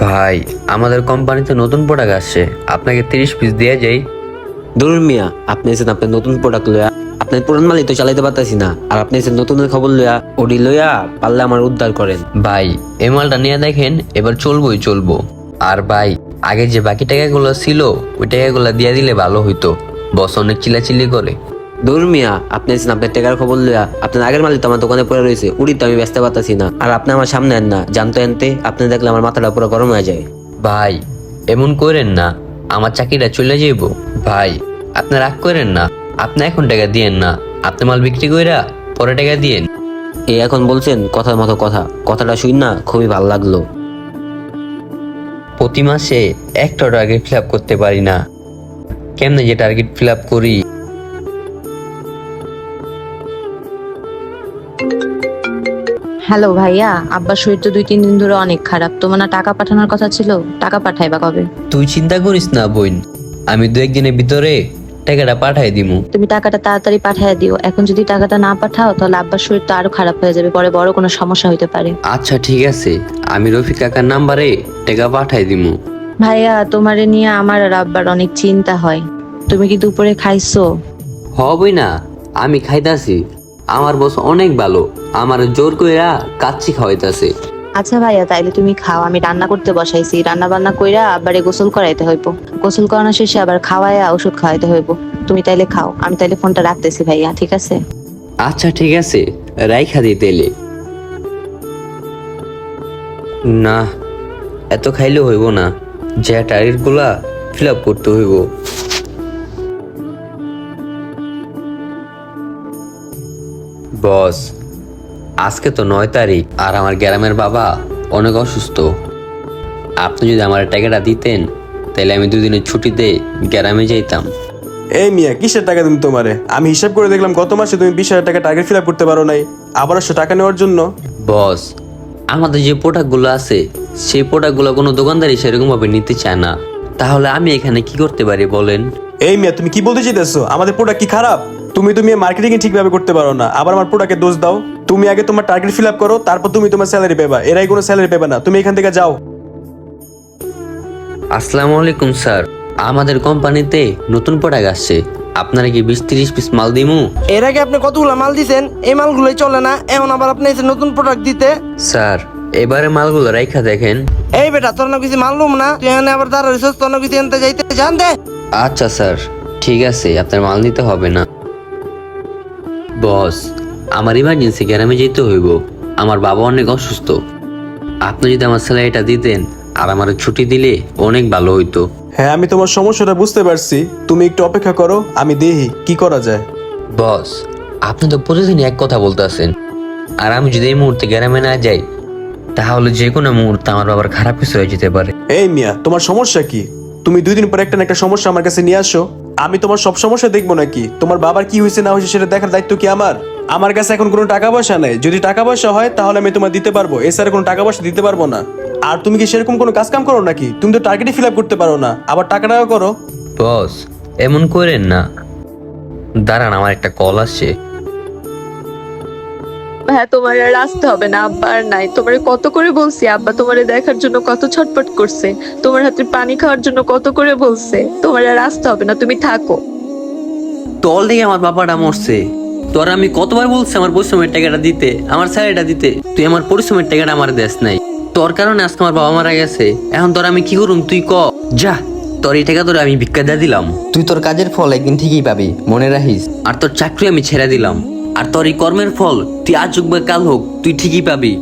ভাই, আমাদের কোম্পানিতে নতুন প্রোডাক্ট আসছে, আপনাকে 30 পিস দিয়ে যাই। ধরুন মিয়া, আপনি এসেছেন আপনার নতুন প্রোডাক্ট লইয়া, আপনার পুরান মালই তো চালাইতে পারতাছি না, আর আপনি এসেছেন নতুনের খবর লইয়া, ওডি লইয়া পারলে আমার উদ্ধার করেন। ভাই, এই মালটা নিয়ে দেখেন, এবার চলবো। আর ভাই, আগে যে বাকি টাকাগুলো ছিল ওই টাকাগুলো দিয়ে দিলে ভালো হইতো। বস অনেক চিল্লাচিল্লি করে। ধরুন মিয়া, আপনি এসেছেন আপনার টাকার খবর লইয়া, আপনার আগের মালই তো আমার দোকানে পড়ে রয়েছে, উড়ি তো আমি ব্যস্ত পারতাছি না, আর আপনি আমার সামনে আন না, জানতো আনতে আপনি দেখলে আমার মাথাটা পুরো গরম হয়ে যায়। ভাই, এমন করেন না, আমার চাকরিটা চলে যাইব। ভাই, আপনি রাগ করেন না, আপনি এখন টাকা দিয়েন না, আপনি মাল বিক্রি কইরা পরে টাকা দিয়েন। এই এখন বলছেন কথার মতো কথাটা শুন না খুবই ভালো লাগলো। প্রতি মাসে একটা টার্গেট ফিল আপ করতে পারি না, কেমনে যে টার্গেট ফিল আপ করি। হ্যালো ভাইয়া, আব্বার শরীর তো 2-3 দিন ধরে অনেক খারাপ। তোমার না টাকা পাঠানোর কথা ছিল, টাকা পাঠাইবা কবে? তুই চিন্তা করিস না বোন, আমি 2-1 দিনের ভিতরে টাকাটা পাঠাই দিমু। তুমি টাকাটা তাড়াতাড়ি পাঠিয়ে দিও। এখন যদি টাকাটা না পাঠাও তাহলে আব্বার শরীর তো আরো খারাপ হয়ে যাবে, পরে বড় কোনো সমস্যা হইতে পারে। আচ্ছা ঠিক আছে, আমি রফিক কাকার নাম্বারে টাকা পাঠাই দিমু। ভাইয়া, তোমারে নিয়ে আমার আর আব্বার অনেক চিন্তা হয়। তুমি কি দুপুরে খাইছো? হবই না, আমি খাইতাছি। আমার বস অনেক ভালো, আমার জোর কইরা কাচ্চি খাওয়াইতাছে। আচ্ছা ভাইয়া, তাইলে তুমি খাও, আমি রান্না করতে বসাইছি। রান্না বান্না কইরা আবারে গোসল করাইতে হইব, গোসল করানো শেষে আবার খাওয়াইয়া ওষুধ খাওয়াইতে হইব। তুমি তাইলে খাও, আমি তাইলে ফোনটা রাখতেছি ভাইয়া, ঠিক আছে? আচ্ছা ঠিক আছে, রাইখা দিই তেলে। না, এত খাইলে হইব না, যে টার্গেট গুলা ফিল আপ করতে হইব। বস, আজকে তো 9 তারিখ, আর আমার গ্রামের বাবা অনেক অসুস্থ। আপনি যদি আমার টাকাটা দিতেন তাহলে আমি 2 দিনের ছুটিতে গ্রামে যাইতাম। এই মিয়া, কিসের টাকা তুমি তোমারে? আমি হিসাব করে দেখলাম গত মাসে তুমি 20,000 টাকা টার্গেট ফিল আপ করতে পারো নাই, আবার আসছো টাকা নেওয়ার জন্য। বস, আমাদের যে প্রোডাক্টগুলো আছে সেই প্রোডাক্টগুলো কোনো দোকানদারই সেরকম ভাবে নিতে চায় না, তাহলে আমি এখানে কি করতে পারি বলেন? এই মিয়া, তুমি কি বলতে চাইতেছো? আমাদের প্রোডাক্ট কি খারাপ? তুমি মার্কেটিং ঠিকভাবে করতে পারো না, আবার আমার প্রোডাক্টে দোষ দাও। তুমি আগে তোমার টার্গেট ফিল আপ করো, তারপর তুমি তোমার স্যালারি পেবা। এরাই কোনো স্যালারি পেবে না, তুমি এখান থেকে যাও। আসসালামু আলাইকুম স্যার, আমাদের কোম্পানিতে নতুন প্রোডাক্ট আসছে, আপনারা কি 20-30 পিস মাল দিমু? এর আগে আপনি কতগুলো মাল দিছেন, এই মালগুলোই চলে না, এখন আবার আপনি এসে নতুন প্রোডাক্ট দিতে। স্যার, এবারে মালগুলো রাইখা দেখেন। এই বেটা, তোর না কিছু মানলুম না, তুই এখানে আবার তার রিসোর্স তোর না কিছু এনতে যাইতে জান দে। আচ্ছা স্যার, ঠিক আছে, আপনার মাল নিতে হবে না। বস, আমার ইমার্জেন্সি গ্রামে যেতে হইব, আমার বাবা অনেক অসুস্থ। আপনি যদি আমার স্যালারিটা দিতেন আর আমার ছুটি দিলে অনেক ভালো হইতো। হ্যাঁ, আমি তোমার সমস্যাটা বুঝতে পারছি, তুমি একটু অপেক্ষা করো, আমি দেখি কি করা যায়। বস, আপনি তো প্রতিদিন এক কথা বলতেছেন, আর আমি যদি এই মুহূর্তে গ্রামে না যাই তাহলে যে কোনো মুহূর্তে আমার বাবার খারাপ কিছু হয়ে যেতে পারে। এই মিয়া, তোমার সমস্যা কি? তুমি 2 দিন পর একটা না একটা সমস্যা আমার কাছে নিয়ে আসো। আমি তোমার সব সমস্যা দেখবো নাকি? তোমার বাবার কি হয়েছে না হয়েছে সেটা দেখার দায়িত্ব কি আমার? আমার কাছে এখন কোনো টাকা পয়সা নাই, যদি টাকা পয়সা হয় তাহলে আমি তোমার দিতে পারবো, এছাড়া কোনো টাকা পয়সা দিতে পারবো না। আর তুমি কি সেরকম কোনো কাজ কাম করো নাকি? তুমি তো টার্গেটই ফিল আপ করতে পারো না, আবার টাকাটাও করো। বস, এমন করেন না, দাঁড়ান, আমার একটা কল আসছে। হ্যাঁ, তোমার আর আসতে হবে না, আব্বা আর নাই। তোমারে কত করে বলছি, আব্বা তোমারে দেখার জন্য কত ছটফট করছে, তোমার হাতে পানি খাওয়ার জন্য কত করে বলছে। তোমার আর আসতে হবে না, তুমি থাকো। তল দিয়ে আমার বাবাটা মরছে, তোর আমি কতবার বলছি আমার পরিশ্রমের টাকাটা দিতে, আমার স্যালারিটা দিতে, তুই আমার পরিশ্রমের টাকাটা আমার দেশ নাই। তোর কারণে আজকে আমার বাবা মারা গেছে, এখন তোর আমি কি করুম তুই ক। যা, তোর এই টাকা তোর আমি ভিক্ষা দিয়ে দিলাম, তুই তোর কাজের ফল একদিন ঠিকই পাবি, মনে রাখিস। আর তোর চাকরি আমি ছেড়ে দিলাম, আর তোর এই কর্মের ফল তুই আজ হোক বা কাল হোক তুই ঠিকই পাবি।